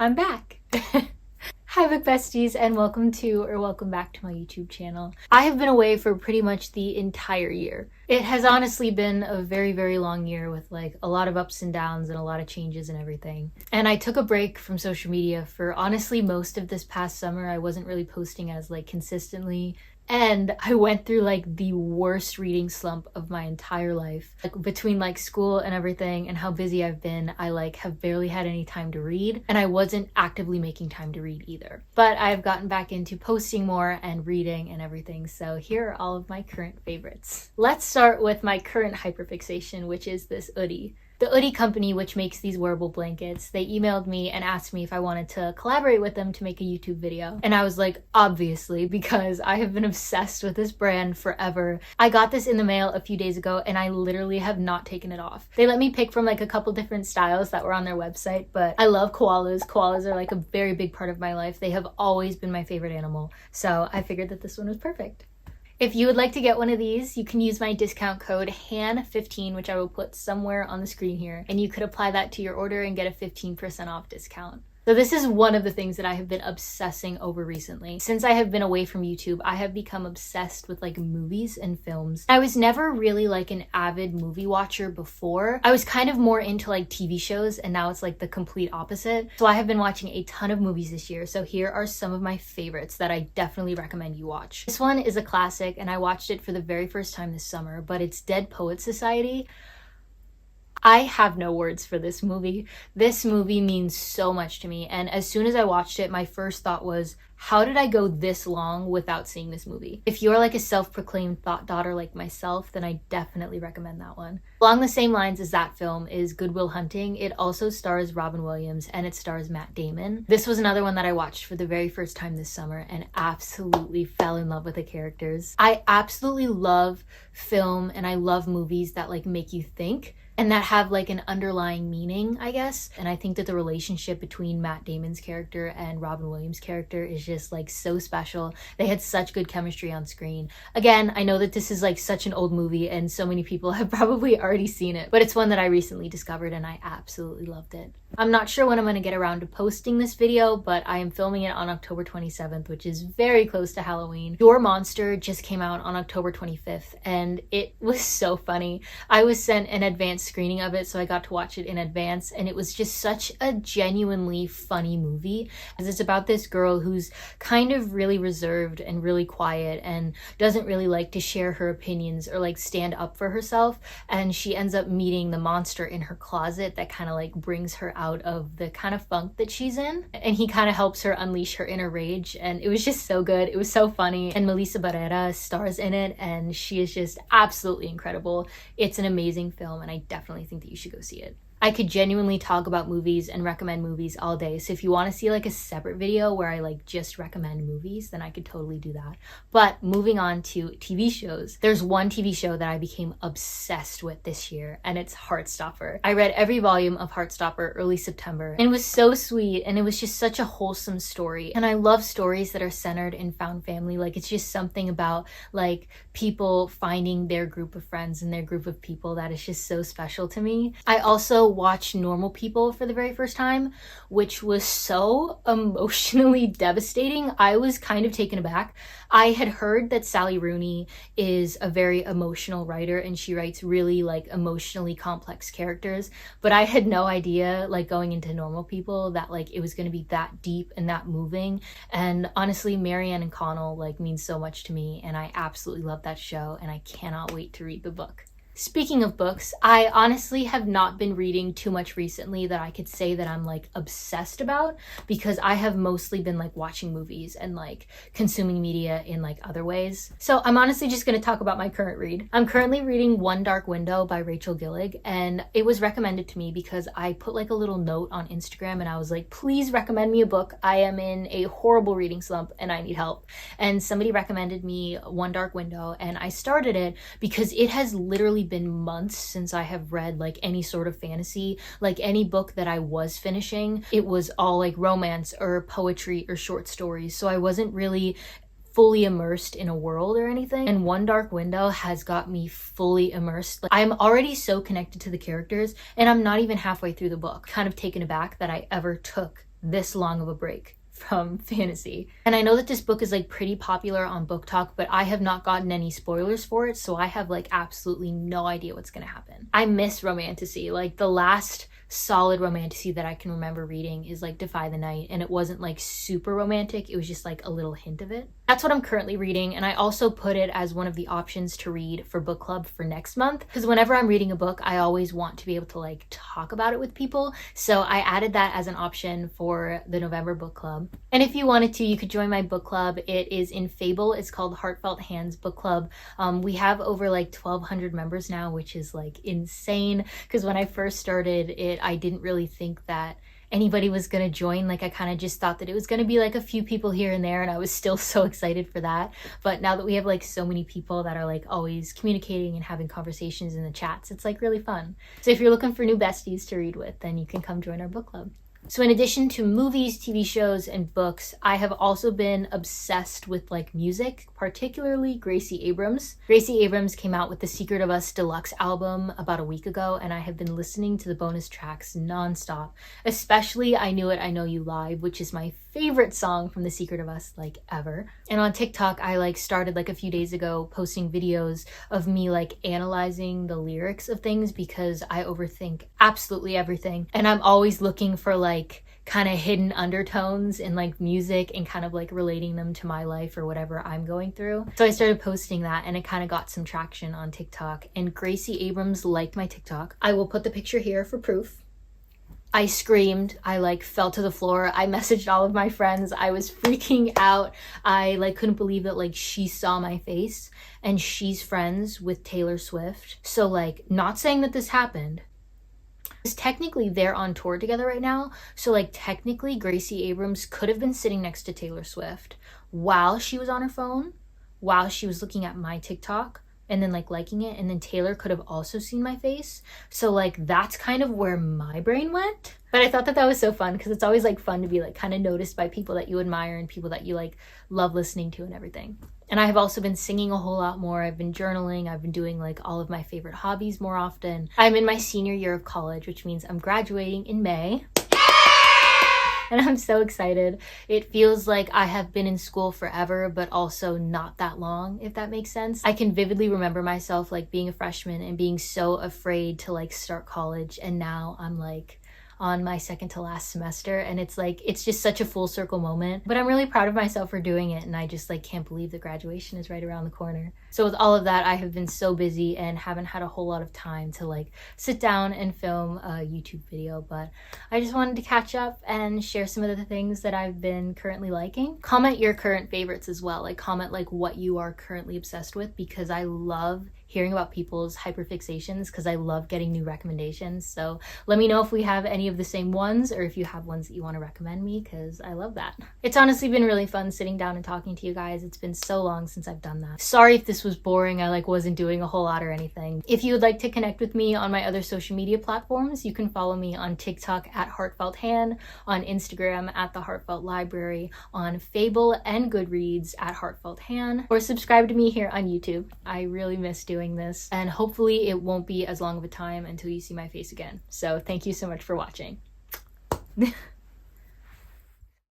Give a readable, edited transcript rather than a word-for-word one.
I'm back. Hi book besties and welcome back to my YouTube channel. I have been away for pretty much the entire year. It has honestly been a very long year with like a lot of ups and downs and a lot of changes and everything. And I took a break from social media for honestly most of this past summer. I wasn't really posting as like consistently. And I went through like the worst reading slump of my entire life. Like between like school and everything and how busy I've been, I like have barely had any time to read, and I wasn't actively making time to read either. But I've gotten back into posting more and reading and everything, so here are all of my current favorites. Let's start with my current hyperfixation, which is this oodie. The oodie company, which makes these wearable blankets, they emailed me and asked me if I wanted to collaborate with them to make a YouTube video. And I was like, obviously, because I have been obsessed with this brand forever. I got this in the mail a few days ago and I literally have not taken it off. They let me pick from like a couple different styles that were on their website, but I love koalas. Koalas are like a very big part of my life. They have always been my favorite animal. So I figured that this one was perfect. If you would like to get one of these, you can use my discount code HAN15, which I will put somewhere on the screen here, and you could apply that to your order and get a 15% off discount. So this is one of the things that I have been obsessing over recently. Since I have been away from YouTube, I have become obsessed with like movies and films. I was never really like an avid movie watcher before. I was kind of more into like TV shows, and now it's like the complete opposite. So I have been watching a ton of movies this year. So here are some of my favorites that I definitely recommend you watch. This one is a classic and I watched it for the very first time this summer, but it's Dead Poets Society. I have no words for this movie. This movie means so much to me, and as soon as I watched it, my first thought was, how did I go this long without seeing this movie? If you're like a self-proclaimed thought daughter like myself, then I definitely recommend that one. Along the same lines as that film is Good Will Hunting. It also stars Robin Williams and it stars Matt Damon. This was another one that I watched for the very first time this summer and absolutely fell in love with the characters. I absolutely love film and I love movies that like make you think and that have like an underlying meaning, I guess. And I think that the relationship between Matt Damon's character and Robin Williams' character is just like so special. They had such good chemistry on screen. Again, I know that this is like such an old movie and so many people have probably already seen it, but it's one that I recently discovered and I absolutely loved it. I'm not sure when I'm gonna get around to posting this video, but I am filming it on October 27th, which is very close to Halloween. Your Monster just came out on October 25th and it was so funny. I was sent an advanced screening of it, so I got to watch it in advance, and it was just such a genuinely funny movie, as it's about this girl who's kind of really reserved and really quiet and doesn't really like to share her opinions or like stand up for herself, and she ends up meeting the monster in her closet that kind of like brings her out of the kind of funk that she's in, and he kind of helps her unleash her inner rage, and it was just so good. It was so funny, and Melissa Barrera stars in it and she is just absolutely incredible. It's an amazing film and I definitely think that you should go see it. I could genuinely talk about movies and recommend movies all day, so if you want to see like a separate video where I like just recommend movies, then I could totally do that. But moving on to TV shows, there's one TV show that I became obsessed with this year, and it's Heartstopper. I read every volume of Heartstopper early September, and it was so sweet, and it was just such a wholesome story. And I love stories that are centered in found family. Like, it's just something about like people finding their group of friends and their group of people that is just so special to me. I also watched Normal People for the very first time, which was so emotionally devastating. I was kind of taken aback. I had heard that Sally Rooney is a very emotional writer and she writes really like emotionally complex characters, but I had no idea like going into Normal People that like it was going to be that deep and that moving. And honestly, Marianne and Connell like mean so much to me, and I absolutely love that show and I cannot wait to read the book. Speaking of books, I honestly have not been reading too much recently that I could say that I'm like obsessed about, because I have mostly been like watching movies and like consuming media in like other ways. So I'm honestly just going to talk about my current read. I'm currently reading One Dark Window by Rachel Gillig, and it was recommended to me because I put like a little note on Instagram and I was like, please recommend me a book. I am in a horrible reading slump and I need help. And somebody recommended me One Dark Window, and I started it because it has literally been months since I have read like any sort of fantasy. Like any book that I was finishing, it was all like romance or poetry or short stories, so I wasn't really fully immersed in a world or anything. And One Dark Window has got me fully immersed. Like, I'm already so connected to the characters and I'm not even halfway through the book. Kind of taken aback that I ever took this long of a break from fantasy. And I know that this book is like pretty popular on Book Talk, but I have not gotten any spoilers for it, so I have like absolutely no idea what's gonna happen. I miss romantasy. Like the last solid romantasy that I can remember reading is like Defy the Night, and it wasn't like super romantic, it was just like a little hint of it. That's what I'm currently reading, and I also put it as one of the options to read for book club for next month, because whenever I'm reading a book, I always want to be able to like talk about it with people, so I added that as an option for the November book club. And if you wanted to, you could join my book club. It is in Fable. It's called Heartfelthan's book club. We have over like 1,200 members now, which is like insane, because when I first started it, I didn't really think that anybody was gonna join. Like I kind of just thought that it was gonna be like a few people here and there, and I was still so excited for that. But now that we have like so many people that are like always communicating and having conversations in the chats, it's like really fun. So if you're looking for new besties to read with, then you can come join our book club. So in addition to movies, TV shows, and books, I have also been obsessed with like music, particularly Gracie Abrams. Gracie Abrams came out with the Secret of Us deluxe album about a week ago, and I have been listening to the bonus tracks nonstop, especially I Knew It, I Know You Live, which is my favorite song from The Secret of Us like ever. And on TikTok, I like started like a few days ago posting videos of me like analyzing the lyrics of things, because I overthink absolutely everything, and I'm always looking for like kind of hidden undertones in like music and kind of like relating them to my life or whatever I'm going through. So I started posting that, and it kind of got some traction on TikTok, and Gracie Abrams liked my TikTok. I will put the picture here for proof. I screamed, I like fell to the floor, I messaged all of my friends, I was freaking out. I like couldn't believe that like she saw my face, and she's friends with Taylor Swift. So like, not saying that this happened, because technically they're on tour together right now, so like technically Gracie Abrams could have been sitting next to Taylor Swift while she was on her phone, while she was looking at my TikTok, and then like liking it, and then Taylor could have also seen my face. So like that's kind of where my brain went. But I thought that that was so fun, because it's always like fun to be like kind of noticed by people that you admire and people that you like love listening to and everything. And I have also been singing a whole lot more. I've been journaling. I've been doing like all of my favorite hobbies more often. I'm in my senior year of college, which means I'm graduating in May. And I'm so excited. It feels like I have been in school forever, but also not that long, if that makes sense. I can vividly remember myself like being a freshman and being so afraid to like start college, and now I'm like on my second to last semester, and it's like, it's just such a full circle moment. But I'm really proud of myself for doing it, and I just like can't believe that graduation is right around the corner. So with all of that, I have been so busy and haven't had a whole lot of time to like sit down and film a YouTube video, but I just wanted to catch up and share some of the things that I've been currently liking. Comment your current favorites as well. Like comment like what you are currently obsessed with, because I love hearing about people's hyperfixations, because I love getting new recommendations. So let me know if we have any of the same ones, or if you have ones that you want to recommend me, because I love that. It's honestly been really fun sitting down and talking to you guys. It's been so long since I've done that. Sorry if this was boring. I like wasn't doing a whole lot or anything. If you would like to connect with me on my other social media platforms, you can follow me on TikTok at heartfelthan, on Instagram at the Heartfelt Library, on Fable and Goodreads at heartfelthan, or subscribe to me here on YouTube. I really miss doing this, and hopefully it won't be as long of a time until you see my face again. So thank you so much for watching.